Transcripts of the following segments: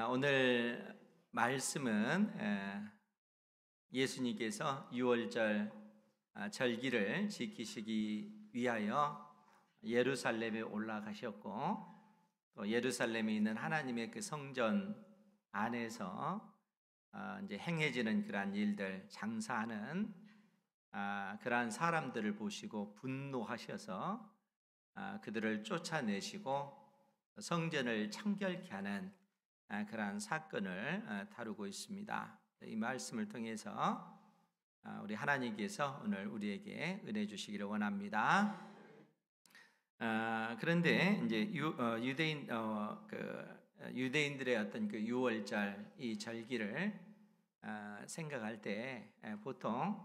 오늘 말씀은 예수님께서 유월절 절기를 지키시기 위하여 예루살렘에 올라가셨고, 또 예루살렘에 있는 하나님의 그 성전 안에서 이제 행해지는 그러한 일들, 장사하는 그러한 사람들을 보시고 분노하셔서 그들을 쫓아내시고 성전을 청결케 하는 그러한 사건을 다루고 있습니다. 이 말씀을 통해서 우리 하나님께서 오늘 우리에게 은혜 주시기를 원합니다. 그런데 이제 유대인들의 어떤 그 유월절 이 절기를 생각할 때 보통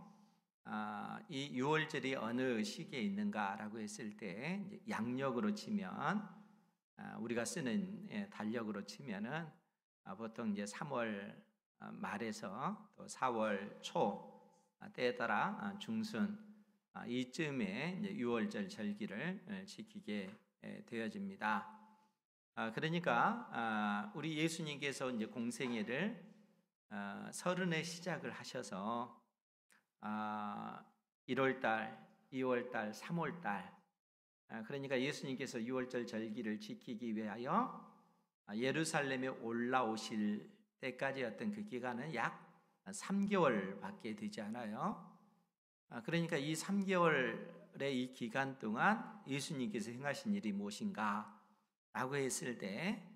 이 유월절이 어느 시기에 있는가라고 했을 때 양력으로 치면 우리가 쓰는 달력으로 치면은 보통 이제 3월 말에서 또 4월 초 때에 따라 중순 이쯤에 이제 유월절 절기를 지키게 되어집니다. 그러니까 우리 예수님께서 이제 공생애를 서른에 시작을 하셔서 1월달, 2월달, 3월달 그러니까 예수님께서 유월절 절기를 지키기 위하여 예루살렘에 올라오실 때까지 어떤 그 기간은 약 3개월밖에 되지 않아요. 그러니까 이 3개월의 이 기간 동안 예수님께서 행하신 일이 무엇인가 라고 했을 때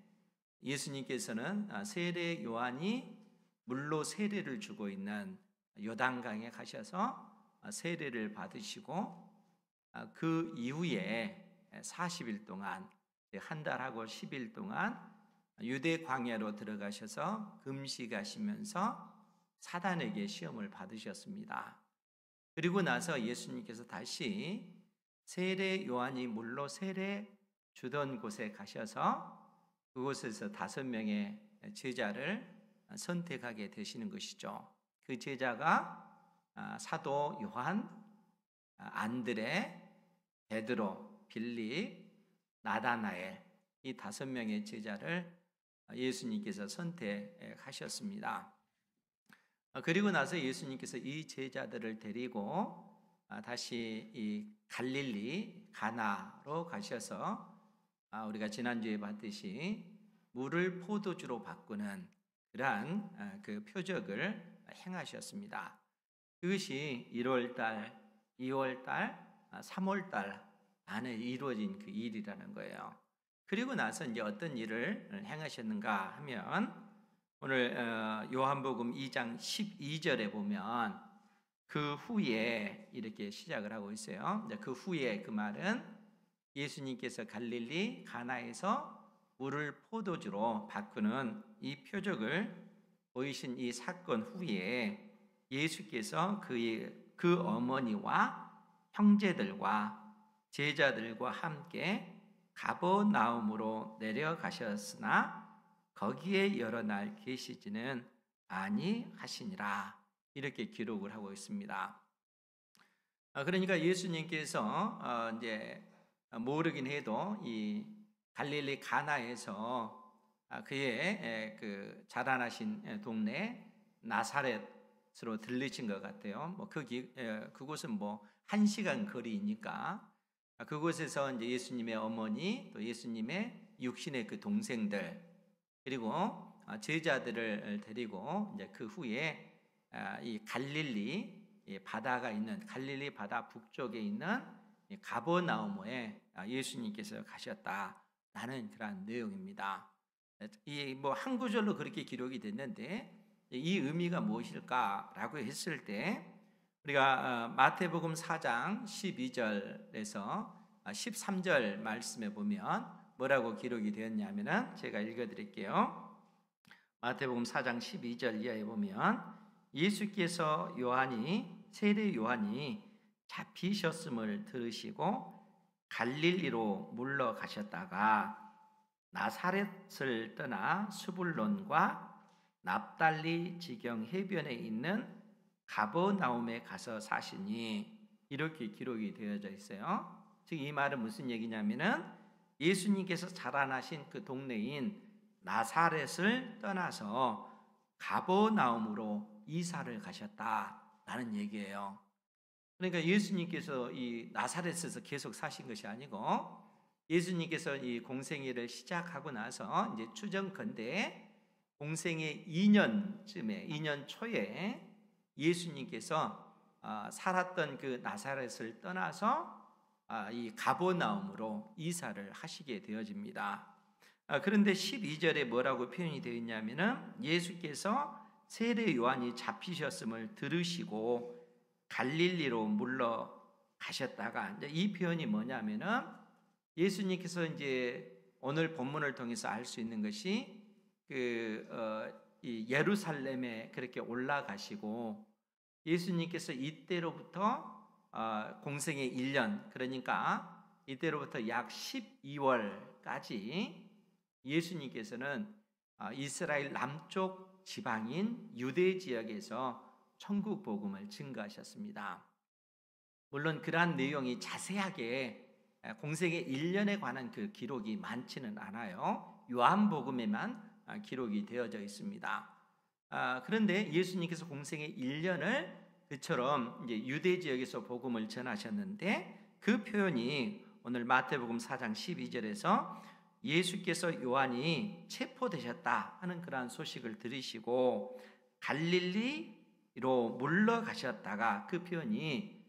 예수님께서는 세례 요한이 물로 세례를 주고 있는 요단강에 가셔서 세례를 받으시고 그 이후에 40일 동안 한 달하고 10일 동안 유대 광야로 들어가셔서 금식하시면서 사단에게 시험을 받으셨습니다. 그리고 나서 예수님께서 다시 세례 요한이 물로 세례 주던 곳에 가셔서 그곳에서 5명의 제자를 선택하게 되시는 것이죠. 그 제자가 사도 요한, 안드레, 베드로, 빌립, 나다나엘 이 5명의 제자를 예수님께서 선택하셨습니다. 그리고 나서 예수님께서 이 제자들을 데리고 다시 이 갈릴리 가나로 가셔서 우리가 지난주에 봤듯이 물을 포도주로 바꾸는 그러한 그 표적을 행하셨습니다. 그것이 1월달, 2월달, 3월달 안에 이루어진 그 일이라는 거예요. 그리고 나서 이제 어떤 일을 행하셨는가 하면 오늘 요한복음 2장 12절에 보면 그 후에 이렇게 시작을 하고 있어요. 그 후에 그 말은 예수님께서 갈릴리 가나에서 물을 포도주로 바꾸는 이 표적을 보이신 이 사건 후에 예수께서 그 어머니와 형제들과 제자들과 함께 가버나움으로 내려가셨으나 거기에 여러 날 계시지는 아니하시니라 이렇게 기록을 하고 있습니다. 그러니까 예수님께서 이제 모르긴 해도 이 갈릴리 가나에서 그의 그 자라나신 동네 나사렛으로 들리신 것 같아요. 그곳은 뭐 1시간 거리니까 그곳에서 이제 예수님의 어머니 또 예수님의 육신의 그 동생들 그리고 제자들을 데리고 이제 그 후에 이 갈릴리 바다가 있는 갈릴리 바다 북쪽에 있는 가버나움에 예수님께서 가셨다라는 그런 내용입니다. 이 뭐 한 구절로 그렇게 기록이 됐는데 이 의미가 무엇일까라고 했을 때 우리가 마태복음 4장 12절에서 13절 말씀에 보면 뭐라고 기록이 되었냐면은 제가 읽어드릴게요. 마태복음 4장 12절 이하에 보면 예수께서 세례 요한이 잡히셨음을 들으시고 갈릴리로 물러가셨다가 나사렛을 떠나 스불론과 납달리 지경 해변에 있는 가버나움에 가서 사시니 이렇게 기록이 되어져 있어요. 즉 이 말은 무슨 얘기냐면은 예수님께서 자라나신 그 동네인 나사렛을 떠나서 가버나움으로 이사를 가셨다라는 얘기예요. 그러니까 예수님께서 이 나사렛에서 계속 사신 것이 아니고 예수님께서 이 공생애를 시작하고 나서 이제 추정컨대 공생애 2년쯤에 2년 초에 예수님께서 살았던 그 나사렛을 떠나서 이 가버나움으로 이사를 하시게 되어집니다. 그런데 12절에 뭐라고 표현이 되어 있냐면은 예수께서 세례 요한이 잡히셨음을 들으시고 갈릴리로 물러가셨다가, 이제 이 표현이 뭐냐면은 예수님께서 이제 오늘 본문을 통해서 알 수 있는 것이 이 예루살렘에 그렇게 올라가시고 예수님께서 이때로부터 공생의 1년, 그러니까 이때로부터 약 12월까지 예수님께서는 이스라엘 남쪽 지방인 유대 지역에서 천국 복음을 증거하셨습니다. 물론 그러한 내용이 자세하게 공생의 1년에 관한 그 기록이 많지는 않아요. 요한복음에만 기록이 되어져 있습니다. 그런데 예수님께서 공생의 1년을 그처럼 이제 유대 지역에서 복음을 전하셨는데, 그 표현이 오늘 마태복음 4장 12절에서 예수께서 요한이 체포되셨다 하는 그러한 소식을 들으시고 갈릴리로 물러가셨다가, 그 표현이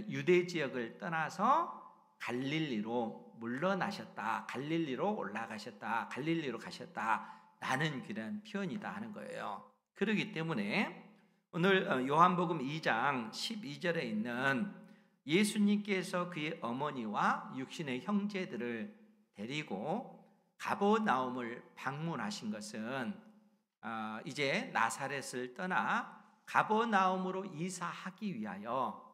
유대 지역을 떠나서 갈릴리로 물러나셨다, 갈릴리로 올라가셨다, 갈릴리로 가셨다 라는 그런 표현이다 하는 거예요. 그렇기 때문에 오늘 요한복음 2장 12절에 있는 예수님께서 그의 어머니와 육신의 형제들을 데리고 가버나움을 방문하신 것은 이제 나사렛을 떠나 가버나움으로 이사하기 위하여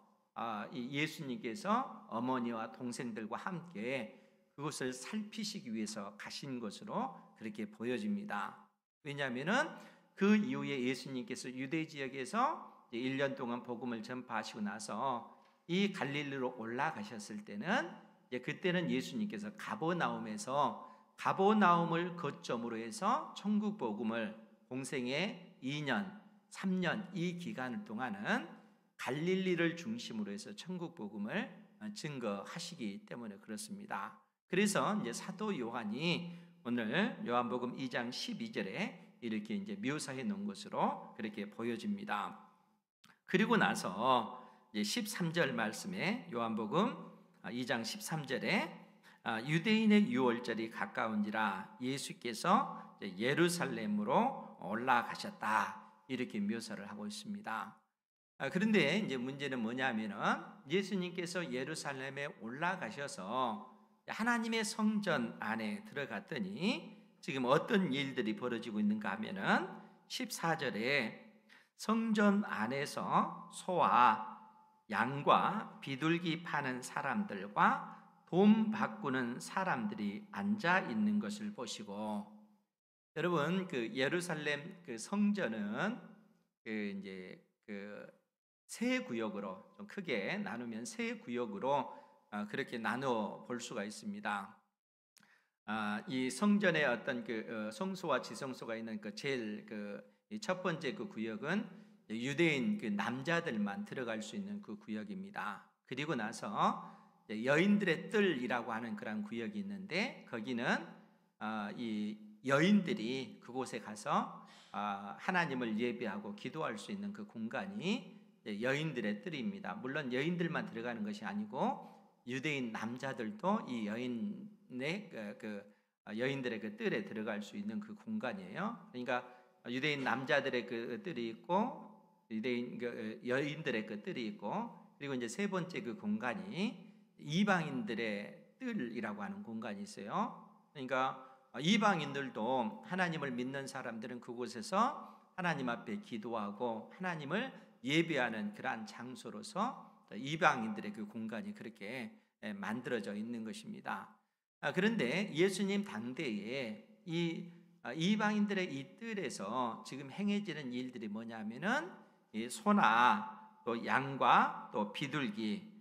예수님께서 어머니와 동생들과 함께 그것을 살피시기 위해서 가신 것으로 그렇게 보여집니다. 왜냐하면은 그 이후에 예수님께서 유대 지역에서 1년 동안 복음을 전파하시고 나서 이 갈릴리로 올라가셨을 때는 그때는 예수님께서 가버나움을 거점으로 해서 천국 복음을 공생의 2년, 3년 이 기간 동안은 갈릴리를 중심으로 해서 천국 복음을 증거하시기 때문에 그렇습니다. 그래서 이제 사도 요한이 오늘 요한복음 2장 12절에 이렇게 이제 묘사해 놓은 것으로 그렇게 보여집니다. 그리고 나서 이제 13절 말씀에 요한복음 2장 13절에 유대인의 유월절이 가까운지라 예수께서 예루살렘으로 올라가셨다 이렇게 묘사를 하고 있습니다. 그런데 이제 문제는 뭐냐면은 예수님께서 예루살렘에 올라가셔서 하나님의 성전 안에 들어갔더니 지금 어떤 일들이 벌어지고 있는가 하면은 14절에 성전 안에서 소와 양과 비둘기 파는 사람들과 돈 바꾸는 사람들이 앉아 있는 것을 보시고, 여러분 그 예루살렘 그 성전은 이제 세 구역으로 좀 크게 나누면 세 구역으로 그렇게 나누어 볼 수가 있습니다. 이 성전의 어떤 성소와 지성소가 있는 제일 첫 번째 그 구역은 유대인 남자들만 들어갈 수 있는 그 구역입니다. 그리고 나서 여인들의 뜰이라고 하는 그런 구역이 있는데, 거기는 이 여인들이 그곳에 가서 하나님을 예배하고 기도할 수 있는 그 공간이 여인들의 뜰입니다. 물론 여인들만 들어가는 것이 아니고 유대인 남자들도 이 여인들의 그 뜰에 들어갈 수 있는 그 공간이에요. 그러니까 유대인 남자들의 그 뜰이 있고 유대인 여인들의 그 뜰이 있고, 그리고 이제 세 번째 그 공간이 이방인들의 뜰이라고 하는 공간이 있어요. 그러니까 이방인들도 하나님을 믿는 사람들은 그곳에서 하나님 앞에 기도하고 하나님을 예배하는 그러한 장소로서 이방인들의 그 공간이 그렇게 만들어져 있는 것입니다. 그런데 예수님 당대에 이 이방인들의 이 뜰에서 지금 행해지는 일들이 뭐냐면은 이 소나 또 양과 또 비둘기,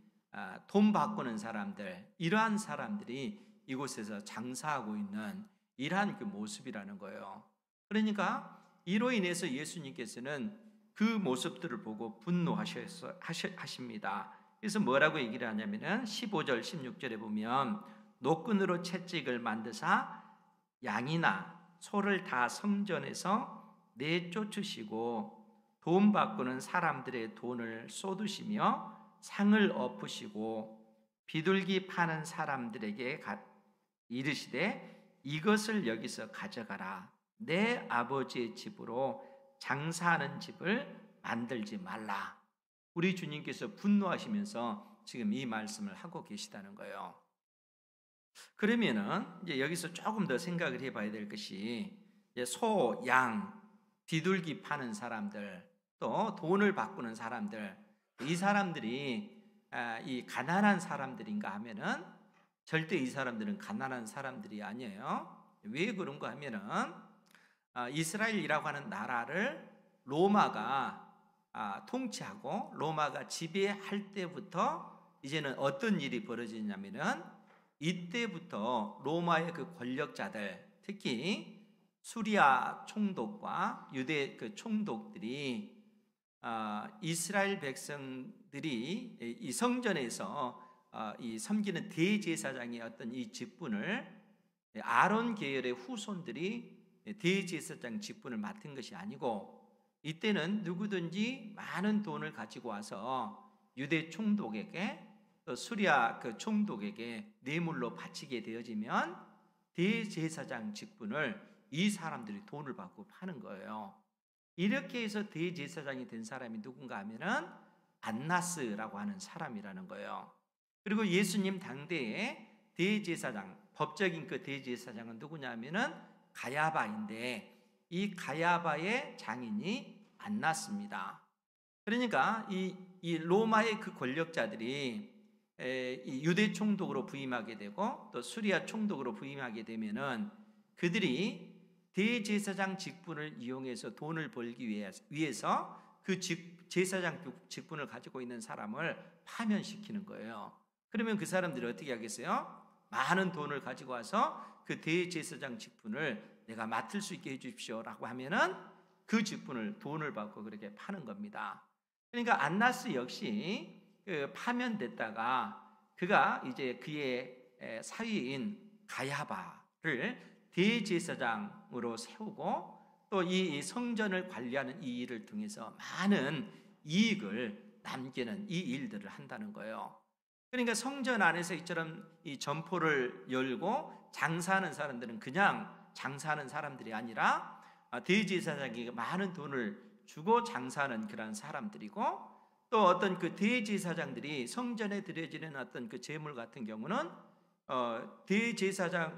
돈 바꾸는 사람들, 이러한 사람들이 이곳에서 장사하고 있는 이러한 그 모습이라는 거예요. 그러니까 이로 인해서 예수님께서는 그 모습들을 보고 분노하십니다. 그래서 뭐라고 얘기를 하냐면은 15절 16절에 보면 노끈으로 채찍을 만드사 양이나 소를 다 성전에서 내쫓으시고 돈 바꾸는 사람들의 돈을 쏟으시며 상을 엎으시고 비둘기 파는 사람들에게 이르시되 이것을 여기서 가져가라. 내 아버지의 집으로 장사하는 집을 만들지 말라. 우리 주님께서 분노하시면서 지금 이 말씀을 하고 계시다는 거예요. 그러면은 이제 여기서 조금 더 생각을 해봐야 될 것이 소, 양, 비둘기 파는 사람들, 또 돈을 바꾸는 사람들, 이 사람들이 이 가난한 사람들인가 하면은 절대 이 사람들은 가난한 사람들이 아니에요. 왜 그런가 하면은 이스라엘이라고 하는 나라를 로마가 통치하고 로마가 지배할 때부터 이제는 어떤 일이 벌어지냐면은 이때부터 로마의 그 권력자들, 특히 수리아 총독과 유대 그 총독들이 이스라엘 백성들이 이 성전에서 이 섬기는 대제사장의 어떤 이 직분을 아론 계열의 후손들이 대제사장 직분을 맡은 것이 아니고, 이때는 누구든지 많은 돈을 가지고 와서 유대 총독에게 또 수리아 그 총독에게 뇌물로 바치게 되어지면 대제사장 직분을 이 사람들이 돈을 받고 파는 거예요. 이렇게 해서 대제사장이 된 사람이 누군가 하면은 안나스라고 하는 사람이라는 거예요. 그리고 예수님 당대의 대제사장, 법적인 그 대제사장은 누구냐 하면은 가야바인데, 이 가야바의 장인이 안나스입니다. 그러니까 이 로마의 그 권력자들이 이 유대 총독으로 부임하게 되고 또 수리아 총독으로 부임하게 되면은 그들이 대제사장 직분을 이용해서 돈을 벌기 위해서 그 제사장 직분을 가지고 있는 사람을 파면시키는 거예요. 그러면 그 사람들이 어떻게 하겠어요? 많은 돈을 가지고 와서 그 대제사장 직분을 내가 맡을 수 있게 해주십시오라고 하면은 그 직분을 돈을 받고 그렇게 파는 겁니다. 그러니까 안나스 역시 파면됐다가 그가 이제 그의 사위인 가야바를 대제사장으로 세우고 또 이 성전을 관리하는 이 일을 통해서 많은 이익을 남기는 이 일들을 한다는 거예요. 그러니까 성전 안에서 이처럼 이 점포를 열고 장사하는 사람들은 그냥 장사하는 사람들이 아니라 대제사장에게 많은 돈을 주고 장사하는 그런 사람들이고, 또 어떤 그 대제사장들이 성전에 드려지는 어떤 그 제물 같은 경우는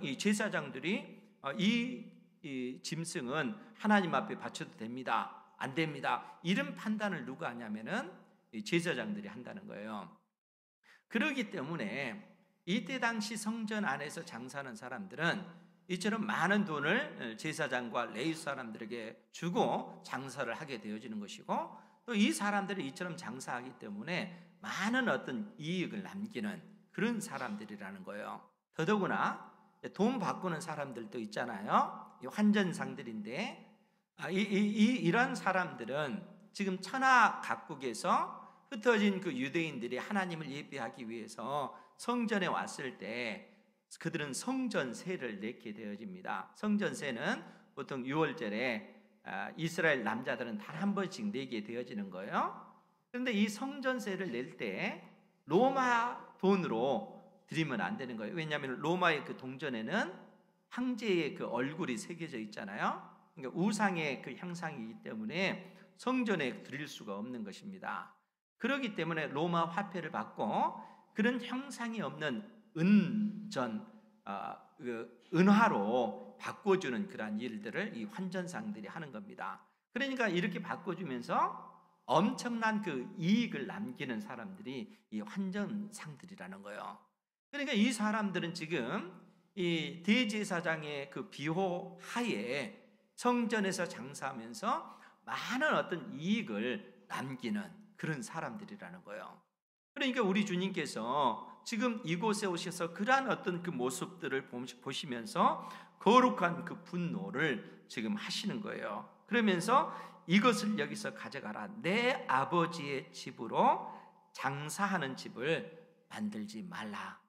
이 제사장들이 이 짐승은 하나님 앞에 바쳐도 됩니다, 안 됩니다, 이런 판단을 누가 하냐면은 제사장들이 한다는 거예요. 그렇기 때문에 이때 당시 성전 안에서 장사하는 사람들은 이처럼 많은 돈을 제사장과 레위 사람들에게 주고 장사를 하게 되어지는 것이고, 또 이 사람들이 이처럼 장사하기 때문에 많은 어떤 이익을 남기는 그런 사람들이라는 거예요. 더더구나 돈 바꾸는 사람들도 있잖아요. 환전상들인데 이런 사람들은 지금 천하 각국에서 흩어진 그 유대인들이 하나님을 예배하기 위해서 성전에 왔을 때 그들은 성전세를 내게 되어집니다. 성전세는 보통 6월절에 이스라엘 남자들은 단 한 번씩 내게 되어지는 거예요. 그런데 이 성전세를 낼 때 로마 돈으로 드리면 안 되는 거예요. 왜냐하면 로마의 그 동전에는 황제의 그 얼굴이 새겨져 있잖아요. 그러니까 우상의 그 형상이기 때문에 성전에 드릴 수가 없는 것입니다. 그렇기 때문에 로마 화폐를 받고 그런 형상이 없는 은화로 바꿔주는 그러한 일들을 이 환전상들이 하는 겁니다. 그러니까 이렇게 바꿔주면서 엄청난 그 이익을 남기는 사람들이 이 환전상들이라는 거예요. 그러니까 이 사람들은 지금 이 대제사장의 그 비호 하에 성전에서 장사하면서 많은 어떤 이익을 남기는 그런 사람들이라는 거예요. 그러니까 우리 주님께서 지금 이곳에 오셔서 그러한 어떤 그 모습들을 보시면서 거룩한 그 분노를 지금 하시는 거예요. 그러면서 이것을 여기서 가져가라. 내 아버지의 집으로 장사하는 집을 만들지 말라.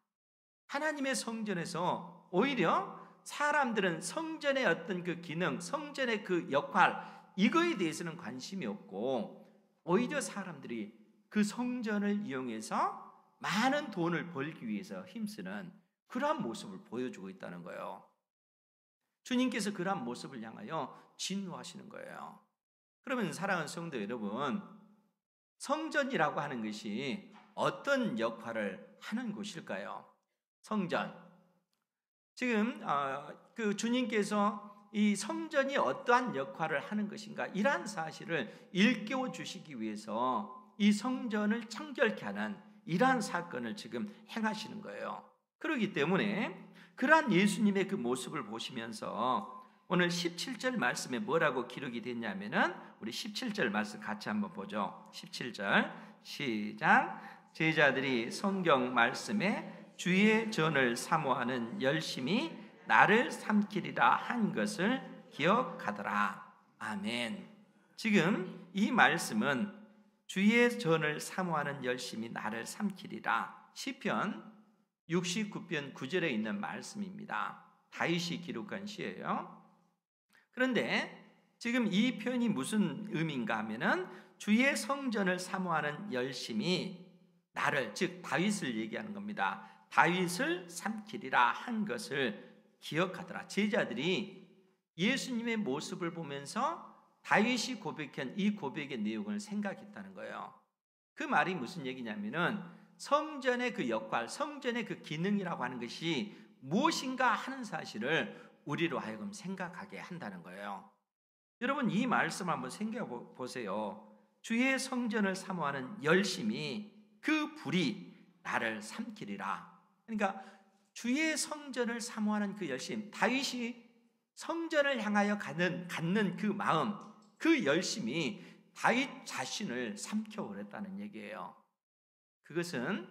하나님의 성전에서 오히려 사람들은 성전의 어떤 그 기능, 성전의 그 역할, 이거에 대해서는 관심이 없고 오히려 사람들이 그 성전을 이용해서 많은 돈을 벌기 위해서 힘쓰는 그러한 모습을 보여주고 있다는 거예요. 주님께서 그러한 모습을 향하여 진노하시는 거예요. 그러면 사랑하는 성도 여러분, 성전이라고 하는 것이 어떤 역할을 하는 곳일까요? 성전. 지금 그 주님께서 이 성전이 어떠한 역할을 하는 것인가, 이러한 사실을 일깨워 주시기 위해서 이 성전을 청결케 하는 이러한 사건을 지금 행하시는 거예요. 그렇기 때문에 그러한 예수님의 그 모습을 보시면서 오늘 17절 말씀에 뭐라고 기록이 됐냐면은, 우리 17절 말씀 같이 한번 보죠. 17절 시작. 제자들이 성경 말씀에 주의 전을 사모하는 열심히 나를 삼키리라 한 것을 기억하더라. 아멘. 지금 이 말씀은 주의 전을 사모하는 열심히 나를 삼키리라, 시편 69편 9절에 있는 말씀입니다. 다윗이 기록한 시예요. 그런데 지금 이 표현이 무슨 의미인가 하면은 주의 성전을 사모하는 열심히 나를, 즉 다윗을 얘기하는 겁니다. 다윗을 삼키리라 한 것을 기억하더라. 제자들이 예수님의 모습을 보면서 다윗이 고백한 이 고백의 내용을 생각했다는 거예요. 그 말이 무슨 얘기냐면은 성전의 그 역할, 성전의 그 기능이라고 하는 것이 무엇인가 하는 사실을 우리로 하여금 생각하게 한다는 거예요. 여러분, 이 말씀 한번 생각해 보세요. 주의 성전을 사모하는 열심히 그 불이 나를 삼키리라. 그러니까 주의 성전을 사모하는 그 열심, 다윗이 성전을 향하여 갖는 그 마음, 그 열심이 다윗 자신을 삼켜버렸다는 얘기예요. 그것은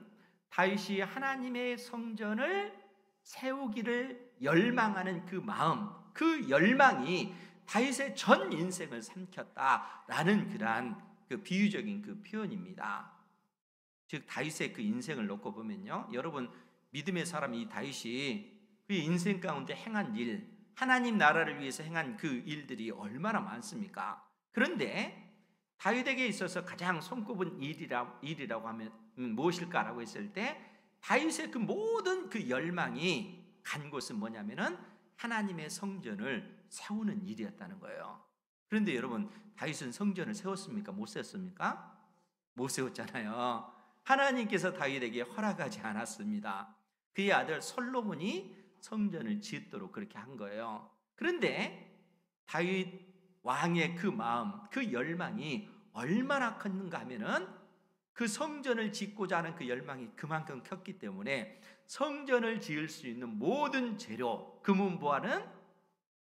다윗이 하나님의 성전을 세우기를 열망하는 그 마음, 그 열망이 다윗의 전 인생을 삼켰다라는 그러한 그 비유적인 그 표현입니다. 즉 다윗의 그 인생을 놓고 보면요, 여러분, 믿음의 사람 이 다윗이 그 인생 가운데 행한 일, 하나님 나라를 위해서 행한 그 일들이 얼마나 많습니까? 그런데 다윗에게 있어서 가장 손꼽은 일이라고 하면 무엇일까라고 했을 때, 다윗의 그 모든 그 열망이 간 곳은 뭐냐면은 하나님의 성전을 세우는 일이었다는 거예요. 그런데 여러분, 다윗은 성전을 세웠습니까? 못 세웠습니까? 못 세웠잖아요. 하나님께서 다윗에게 허락하지 않았습니다. 그의 아들 솔로몬이 성전을 짓도록 그렇게 한 거예요. 그런데 다윗 왕의 그 마음, 그 열망이 얼마나 컸는가 하면은 그 성전을 짓고자 하는 그 열망이 그만큼 컸기 때문에 성전을 지을 수 있는 모든 재료, 금은보화는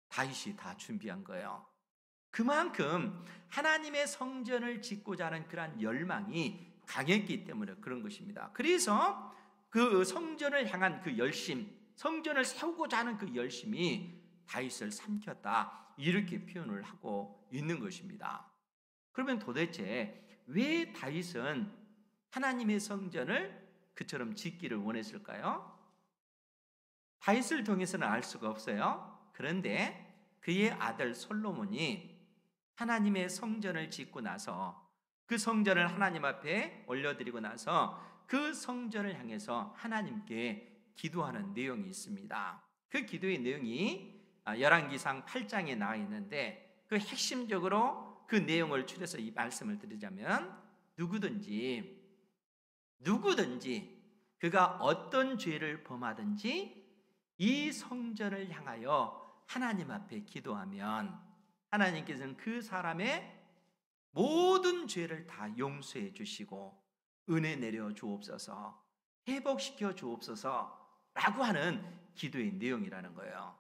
다윗이 다 준비한 거예요. 그만큼 하나님의 성전을 짓고자 하는 그러한 열망이 강했기 때문에 그런 것입니다. 그래서 그 성전을 향한 그 열심, 성전을 세우고자 하는 그 열심이 다윗을 삼켰다, 이렇게 표현을 하고 있는 것입니다. 그러면 도대체 왜 다윗은 하나님의 성전을 그처럼 짓기를 원했을까요? 다윗을 통해서는 알 수가 없어요. 그런데 그의 아들 솔로몬이 하나님의 성전을 짓고 나서 그 성전을 하나님 앞에 올려드리고 나서 그 성전을 향해서 하나님께 기도하는 내용이 있습니다. 그 기도의 내용이 열왕기상 8장에 나와 있는데, 그 핵심적으로 그 내용을 추려서 이 말씀을 드리자면, 누구든지 그가 어떤 죄를 범하든지 이 성전을 향하여 하나님 앞에 기도하면 하나님께서는 그 사람의 모든 죄를 다 용서해 주시고 은혜 내려 주옵소서, 회복시켜 주옵소서 라고 하는 기도의 내용이라는 거예요.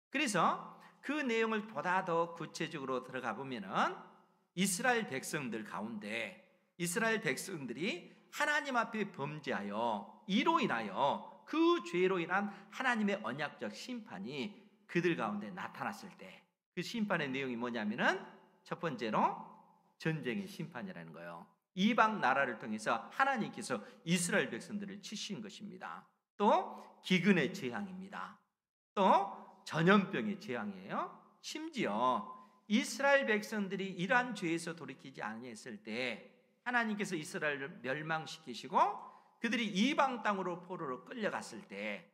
그래서 그 내용을 보다 더 구체적으로 들어가 보면은 이스라엘 백성들 가운데 이스라엘 백성들이 하나님 앞에 범죄하여 이로 인하여 그 죄로 인한 하나님의 언약적 심판이 그들 가운데 나타났을 때 그 심판의 내용이 뭐냐면은 첫 번째로 전쟁의 심판이라는 거예요. 이방 나라를 통해서 하나님께서 이스라엘 백성들을 치신 것입니다. 또 기근의 재앙입니다. 또 전염병의 재앙이에요. 심지어 이스라엘 백성들이 이러한 죄에서 돌이키지 아니했을 때 하나님께서 이스라엘을 멸망시키시고 그들이 이방 땅으로 포로로 끌려갔을 때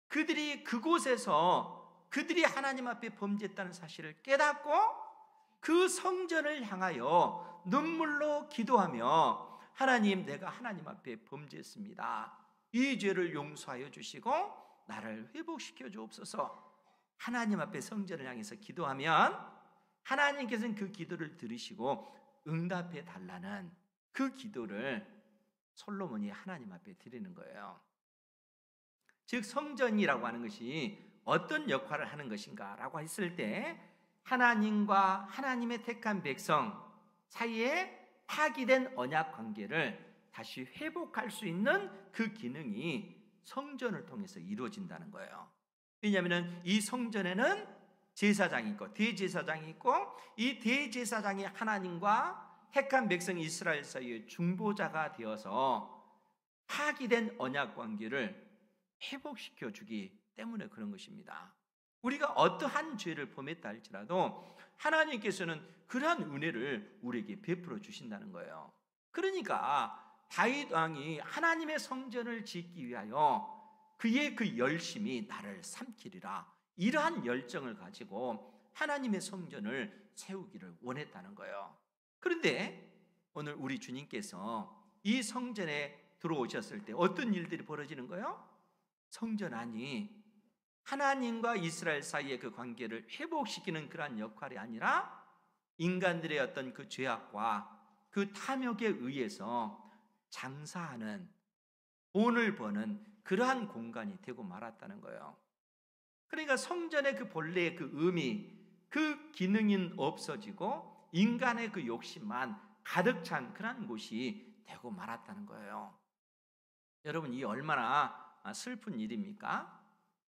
그들이 그곳에서 그들이 하나님 앞에 범죄했다는 사실을 깨닫고 그 성전을 향하여 눈물로 기도하며 하나님, 내가 하나님 앞에 범죄했습니다. 이 죄를 용서하여 주시고 나를 회복시켜 주옵소서. 하나님 앞에 성전을 향해서 기도하면 하나님께서는 그 기도를 들으시고 응답해 달라는 그 기도를 솔로몬이 하나님 앞에 드리는 거예요. 즉 성전이라고 하는 것이 어떤 역할을 하는 것인가라고 했을 때 하나님과 하나님의 택한 백성 사이에 파기된 언약 관계를 다시 회복할 수 있는 그 기능이 성전을 통해서 이루어진다는 거예요. 왜냐하면 이 성전에는 제사장이 있고 대제사장이 있고 이 대제사장이 하나님과 택한 백성 이스라엘 사이의 중보자가 되어서 파기된 언약 관계를 회복시켜 주기 때문에 그런 것입니다. 우리가 어떠한 죄를 범했다 할지라도 하나님께서는 그러한 은혜를 우리에게 베풀어 주신다는 거예요. 그러니까 다윗 왕이 하나님의 성전을 짓기 위하여 그의 그 열심이 나를 삼키리라, 이러한 열정을 가지고 하나님의 성전을 세우기를 원했다는 거예요. 그런데 오늘 우리 주님께서 이 성전에 들어오셨을 때 어떤 일들이 벌어지는 거예요? 성전 안이 하나님과 이스라엘 사이의 그 관계를 회복시키는 그러한 역할이 아니라 인간들의 어떤 그 죄악과 그 탐욕에 의해서 장사하는, 돈을 버는 그러한 공간이 되고 말았다는 거예요. 그러니까 성전의 그 본래의 그 의미, 그 기능은 없어지고 인간의 그 욕심만 가득 찬 그러한 곳이 되고 말았다는 거예요. 여러분, 이 얼마나 슬픈 일입니까?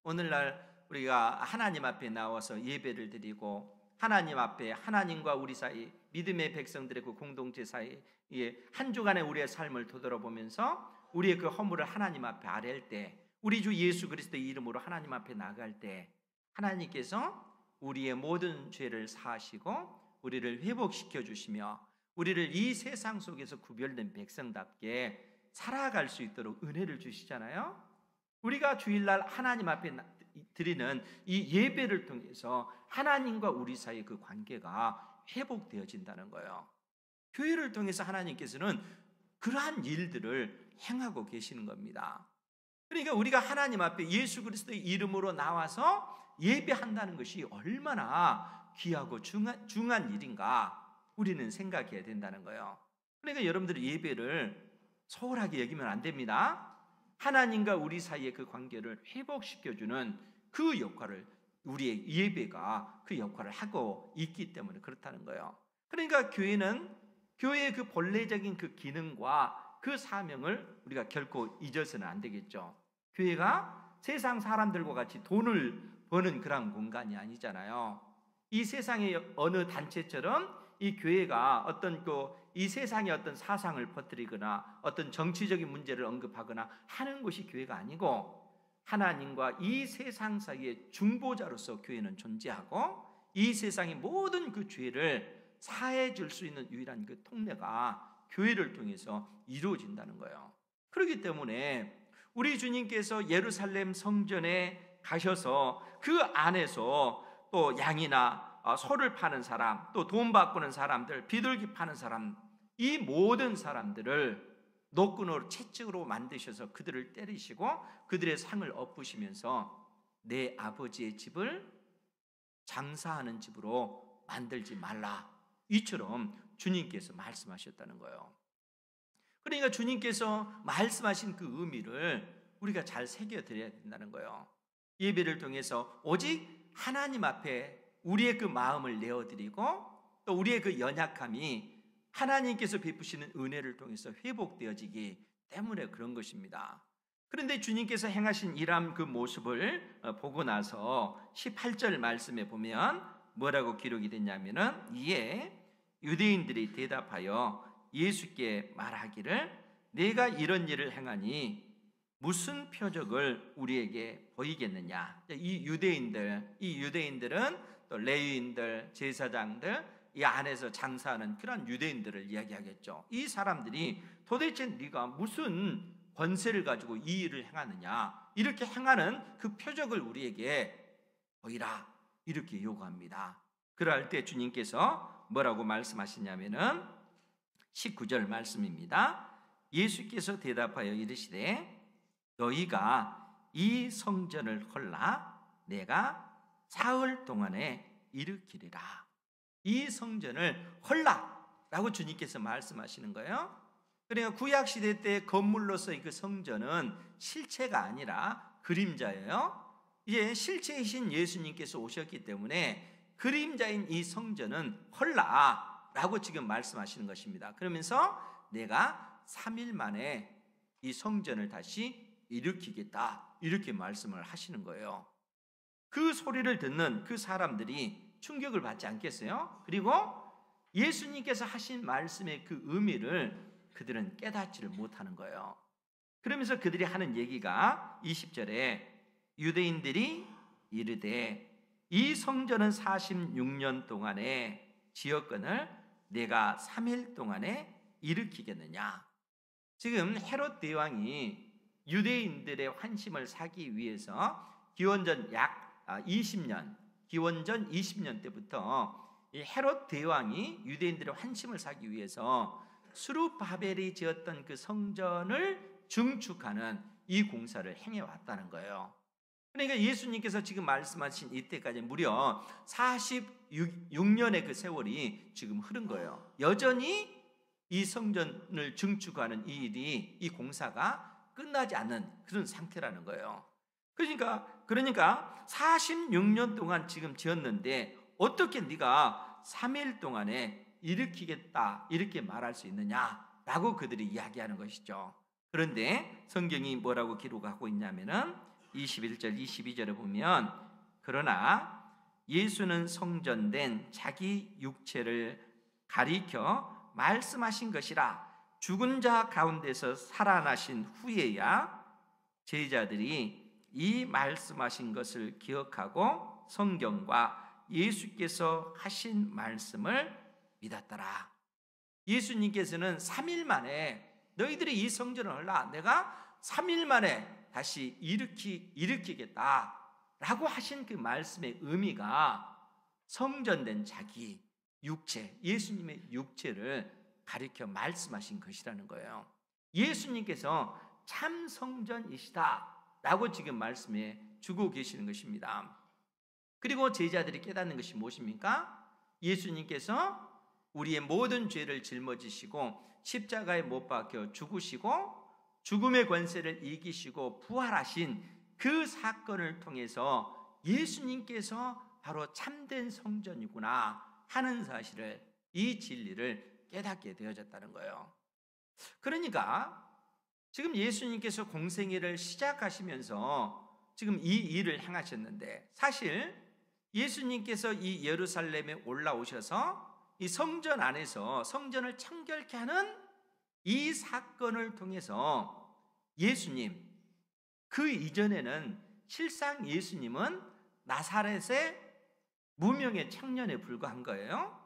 오늘날 우리가 하나님 앞에 나와서 예배를 드리고 하나님 앞에 하나님과 우리 사이, 믿음의 백성들의 그 공동체 사이에 한 주간의 우리의 삶을 되돌아보면서 우리의 그 허물을 하나님 앞에 아뢰할 때, 우리 주 예수 그리스도의 이름으로 하나님 앞에 나갈 때 하나님께서 우리의 모든 죄를 사하시고 우리를 회복시켜 주시며 우리를 이 세상 속에서 구별된 백성답게 살아갈 수 있도록 은혜를 주시잖아요. 우리가 주일날 하나님 앞에 드리는 이 예배를 통해서 하나님과 우리 사이의 그 관계가 회복되어진다는 거예요. 교회를 통해서 하나님께서는 그러한 일들을 행하고 계시는 겁니다. 그러니까 우리가 하나님 앞에 예수 그리스도의 이름으로 나와서 예배한다는 것이 얼마나 귀하고 중요한 일인가 우리는 생각해야 된다는 거예요. 그러니까 여러분들이 예배를 소홀하게 여기면 안 됩니다. 하나님과 우리 사이의 그 관계를 회복시켜주는 그 역할을 우리의 예배가 그 역할을 하고 있기 때문에 그렇다는 거예요. 그러니까 교회는 교회의 그 본래적인 그 기능과 그 사명을 우리가 결코 잊어서는 안 되겠죠. 교회가 세상 사람들과 같이 돈을 버는 그런 공간이 아니잖아요. 이 세상의 어느 단체처럼 이 교회가 어떤 이 세상의 어떤 사상을 퍼뜨리거나 어떤 정치적인 문제를 언급하거나 하는 것이 교회가 아니고 하나님과 이 세상 사이의 중보자로서 교회는 존재하고 이 세상의 모든 그 죄를 사해 줄 수 있는 유일한 그 통로가 교회를 통해서 이루어진다는 거예요. 그렇기 때문에 우리 주님께서 예루살렘 성전에 가셔서 그 안에서 또 양이나 소를 파는 사람, 또 돈 바꾸는 사람들, 비둘기 파는 사람, 이 모든 사람들을 노끈으로 채찍으로 만드셔서 그들을 때리시고 그들의 상을 엎으시면서 내 아버지의 집을 장사하는 집으로 만들지 말라, 이처럼 주님께서 말씀하셨다는 거예요. 그러니까 주님께서 말씀하신 그 의미를 우리가 잘 새겨드려야 된다는 거예요. 예배를 통해서 오직 하나님 앞에 우리의 그 마음을 내어드리고 또 우리의 그 연약함이 하나님께서 베푸시는 은혜를 통해서 회복되어지기 때문에 그런 것입니다. 그런데 주님께서 행하신 이러한 그 모습을 보고 나서 18절 말씀에 보면 뭐라고 기록이 됐냐면은, 이에 유대인들이 대답하여 예수께 말하기를 내가 이런 일을 행하니 무슨 표적을 우리에게 보이겠느냐. 이 유대인들은 또 레위인들, 제사장들, 이 안에서 장사하는 그런 유대인들을 이야기하겠죠. 이 사람들이 도대체 네가 무슨 권세를 가지고 이 일을 행하느냐, 이렇게 행하는 그 표적을 우리에게 보이라, 이렇게 요구합니다. 그럴 때 주님께서 뭐라고 말씀하시냐면은 19절 말씀입니다. 예수께서 대답하여 이르시되 너희가 이 성전을 헐라 내가 사흘 동안에 일으키리라. 이 성전을 헐라 라고 주님께서 말씀하시는 거예요. 그러니까 구약시대 때 건물로서의 그 성전은 실체가 아니라 그림자예요. 이제 실체이신 예수님께서 오셨기 때문에 그림자인 이 성전은 헐라 라고 지금 말씀하시는 것입니다. 그러면서 내가 3일 만에 이 성전을 다시 일으키겠다, 이렇게 말씀을 하시는 거예요. 그 소리를 듣는 그 사람들이 충격을 받지 않겠어요? 그리고 예수님께서 하신 말씀의 그 의미를 그들은 깨닫지를 못하는 거예요. 그러면서 그들이 하는 얘기가 20절에 유대인들이 이르되 이 성전은 46년 동안에 지었거늘 내가 3일 동안에 일으키겠느냐. 지금 헤롯 대왕이 유대인들의 환심을 사기 위해서 기원전 약 20년, 기원전 20년 때부터 이 헤롯 대왕이 유대인들의 환심을 사기 위해서 스룹바벨이 지었던 그 성전을 증축하는 이 공사를 행해왔다는 거예요. 그러니까 예수님께서 지금 말씀하신 이때까지 무려 46년의 그 세월이 지금 흐른 거예요. 여전히 이 성전을 증축하는 이 일이, 이 공사가 끝나지 않는 그런 상태라는 거예요. 그러니까 46년 동안 지금 지었는데 어떻게 네가 3일 동안에 일으키겠다, 이렇게 말할 수 있느냐라고 그들이 이야기하는 것이죠. 그런데 성경이 뭐라고 기록하고 있냐면은 21절 22절에 보면 그러나 예수는 성전된 자기 육체를 가리켜 말씀하신 것이라 죽은 자 가운데서 살아나신 후에야 제자들이 이 말씀하신 것을 기억하고 성경과 예수께서 하신 말씀을 믿었더라. 예수님께서는 3일 만에 너희들이 이 성전을 헐라 내가 3일 만에 다시 일으키겠다 라고 하신 그 말씀의 의미가 성전된 자기 육체, 예수님의 육체를 가리켜 말씀하신 것이라는 거예요. 예수님께서 참 성전이시다 라고 지금 말씀해 주고 계시는 것입니다. 그리고 제자들이 깨닫는 것이 무엇입니까? 예수님께서 우리의 모든 죄를 짊어지시고 십자가에 못 박혀 죽으시고 죽음의 권세를 이기시고 부활하신 그 사건을 통해서 예수님께서 바로 참된 성전이구나 하는 사실을, 이 진리를 깨닫게 되어졌다는 거예요. 그러니까 지금 예수님께서 공생애를 시작하시면서 지금 이 일을 행하셨는데, 사실 예수님께서 이 예루살렘에 올라오셔서 이 성전 안에서 성전을 청결케 하는 이 사건을 통해서 예수님, 그 이전에는 실상 예수님은 나사렛의 무명의 청년에 불과한 거예요.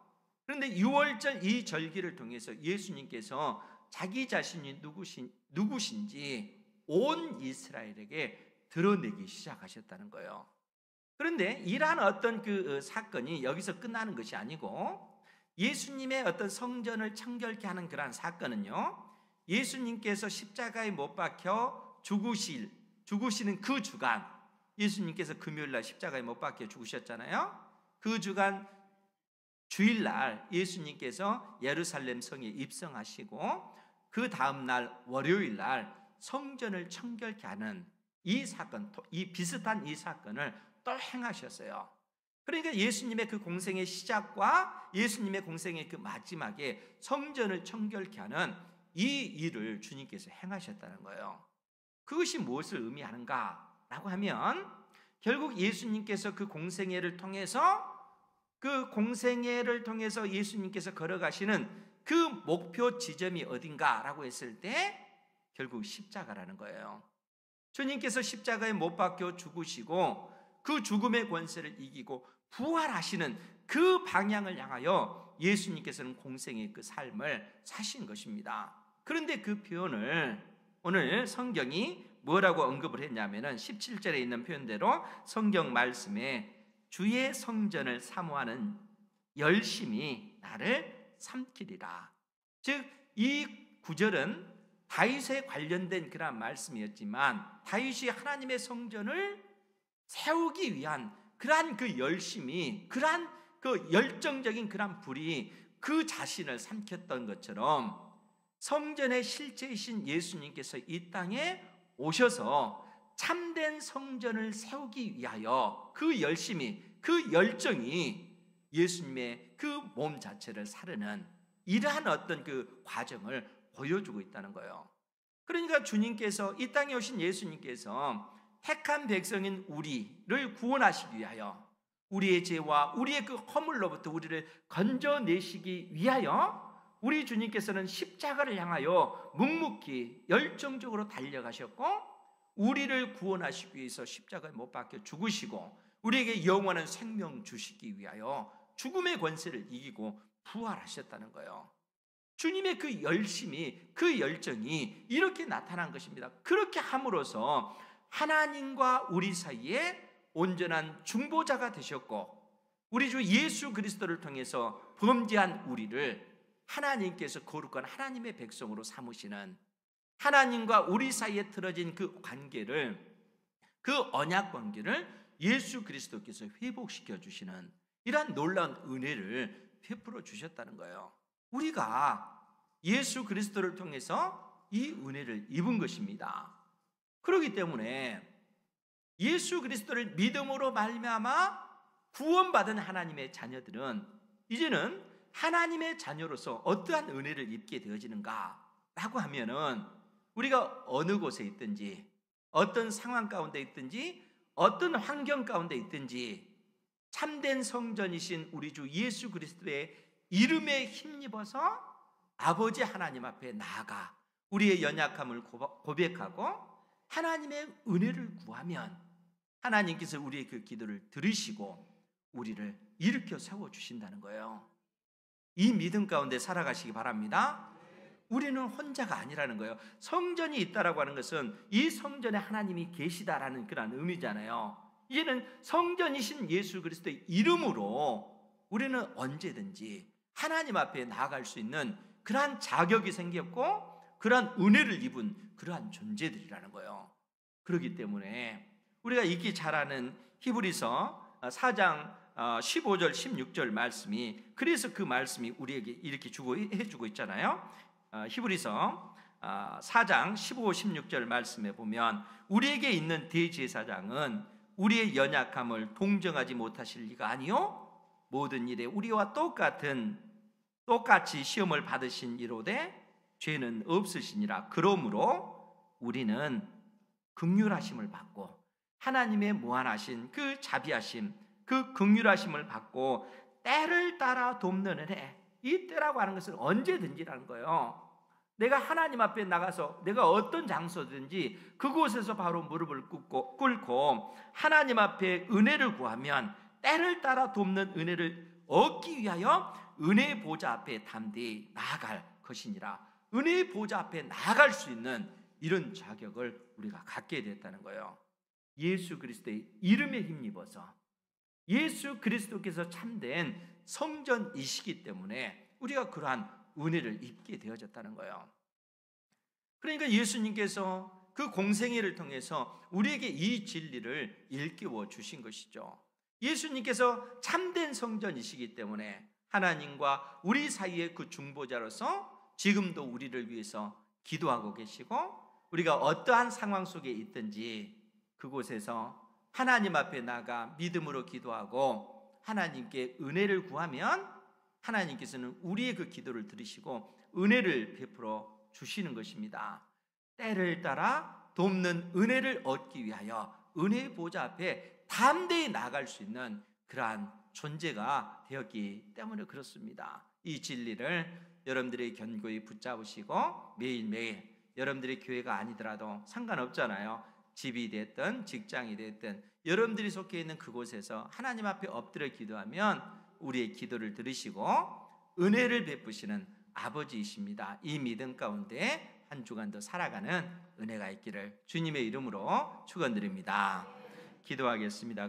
그런데 6월절 이 절기를 통해서 예수님께서 자기 자신이 누구신지 온 이스라엘에게 드러내기 시작하셨다는 거예요. 그런데 이러한 어떤 그 사건이 여기서 끝나는 것이 아니고, 예수님의 어떤 성전을 청결케 하는 그러한 사건은요, 예수님께서 십자가에 못 박혀 죽으시는 그 주간, 예수님께서 금요일날 십자가에 못 박혀 죽으셨잖아요. 그 주간 주일날 예수님께서 예루살렘 성에 입성하시고 그 다음날 월요일날 성전을 청결케 하는 이 사건, 이 비슷한 이 사건을 또 행하셨어요. 그러니까 예수님의 그 공생의 시작과 예수님의 공생의 그 마지막에 성전을 청결케 하는 이 일을 주님께서 행하셨다는 거예요. 그것이 무엇을 의미하는가라고 하면 결국 예수님께서 그 공생애를 통해서 예수님께서 걸어가시는 그 목표 지점이 어딘가라고 했을 때 결국 십자가라는 거예요. 주님께서 십자가에 못 박혀 죽으시고 그 죽음의 권세를 이기고 부활하시는 그 방향을 향하여 예수님께서는 공생의 그 삶을 사신 것입니다. 그런데 그 표현을 오늘 성경이 뭐라고 언급을 했냐면은 17절에 있는 표현대로 성경 말씀에 주의 성전을 사모하는 열심이 나를 삼키리라. 즉 이 구절은 다윗에 관련된 그런 말씀이었지만 다윗이 하나님의 성전을 세우기 위한 그러한 그 열심이, 그러한 그 열정적인 그러한 불이 그 자신을 삼켰던 것처럼 성전의 실제이신 예수님께서 이 땅에 오셔서 참된 성전을 세우기 위하여 그 열심이, 그 열정이 예수님의 그 몸 자체를 사르는 이러한 어떤 그 과정을 보여주고 있다는 거예요. 그러니까 주님께서, 이 땅에 오신 예수님께서 택한 백성인 우리를 구원하시기 위하여, 우리의 죄와 우리의 그 허물로부터 우리를 건져내시기 위하여 우리 주님께서는 십자가를 향하여 묵묵히 열정적으로 달려가셨고, 우리를 구원하시기 위해서 십자가에 못 박혀 죽으시고 우리에게 영원한 생명 주시기 위하여 죽음의 권세를 이기고 부활하셨다는 거예요. 주님의 그 열심이, 그 열정이 이렇게 나타난 것입니다. 그렇게 함으로써 하나님과 우리 사이에 온전한 중보자가 되셨고, 우리 주 예수 그리스도를 통해서 범죄한 우리를 하나님께서 거룩한 하나님의 백성으로 삼으시는, 하나님과 우리 사이에 틀어진 그 관계를, 그 언약 관계를 예수 그리스도께서 회복시켜 주시는 이러한 놀라운 은혜를 베풀어 주셨다는 거예요. 우리가 예수 그리스도를 통해서 이 은혜를 입은 것입니다. 그렇기 때문에 예수 그리스도를 믿음으로 말미암아 구원받은 하나님의 자녀들은 이제는 하나님의 자녀로서 어떠한 은혜를 입게 되어지는가라고 하면은, 우리가 어느 곳에 있든지, 어떤 상황 가운데 있든지, 어떤 환경 가운데 있든지 참된 성전이신 우리 주 예수 그리스도의 이름에 힘입어서 아버지 하나님 앞에 나아가 우리의 연약함을 고백하고 하나님의 은혜를 구하면 하나님께서 우리의 그 기도를 들으시고 우리를 일으켜 세워주신다는 거예요. 이 믿음 가운데 살아가시기 바랍니다. 우리는 혼자가 아니라는 거예요. 성전이 있다라고 하는 것은 이 성전에 하나님이 계시다라는 그런 의미잖아요. 이제는 성전이신 예수 그리스도의 이름으로 우리는 언제든지 하나님 앞에 나아갈 수 있는 그러한 자격이 생겼고 그러한 은혜를 입은 그러한 존재들이라는 거예요. 그렇기 때문에 우리가 읽기 잘 아는 히브리서 4장 15절 16절 말씀이, 그래서 그 말씀이 우리에게 이렇게 해주고 있잖아요. 히브리서 4장 15, 16절 말씀에 보면 우리에게 있는 대제사장은 우리의 연약함을 동정하지 못하실 리가 아니요 모든 일에 우리와 똑같이 시험을 받으신 이로되 죄는 없으시니라. 그러므로 우리는 긍휼하심을 받고 하나님의 무한하신 그 자비하심, 그 긍휼하심을 받고 때를 따라 돕는 은혜, 이 때라고 하는 것은 언제든지라는 거예요. 내가 하나님 앞에 나가서 내가 어떤 장소든지 그곳에서 바로 무릎을 꿇고 하나님 앞에 은혜를 구하면 때를 따라 돕는 은혜를 얻기 위하여 은혜의 보좌 앞에 담대히 나아갈 것이니라. 은혜의 보좌 앞에 나아갈 수 있는 이런 자격을 우리가 갖게 됐다는 거예요. 예수 그리스도의 이름에 힘입어서 예수 그리스도께서 참된 성전이시기 때문에 우리가 그러한 은혜를 입게 되어졌다는 거예요. 그러니까 예수님께서 그 공생애를 통해서 우리에게 이 진리를 일깨워 주신 것이죠. 예수님께서 참된 성전이시기 때문에 하나님과 우리 사이의 그 중보자로서 지금도 우리를 위해서 기도하고 계시고, 우리가 어떠한 상황 속에 있든지 그곳에서 하나님 앞에 나가 믿음으로 기도하고 하나님께 은혜를 구하면 하나님께서는 우리의 그 기도를 들으시고 은혜를 베풀어 주시는 것입니다. 때를 따라 돕는 은혜를 얻기 위하여 은혜의 보좌 앞에 담대히 나아갈 수 있는 그러한 존재가 되었기 때문에 그렇습니다. 이 진리를 여러분들이 견고히 붙잡으시고 매일매일 여러분들의 교회가 아니더라도 상관없잖아요. 집이 됐든 직장이 됐든 여러분들이 속해 있는 그곳에서 하나님 앞에 엎드려 기도하면 우리의 기도를 들으시고 은혜를 베푸시는 아버지이십니다. 이 믿음 가운데 한 주간 더 살아가는 은혜가 있기를 주님의 이름으로 축원드립니다. 기도하겠습니다.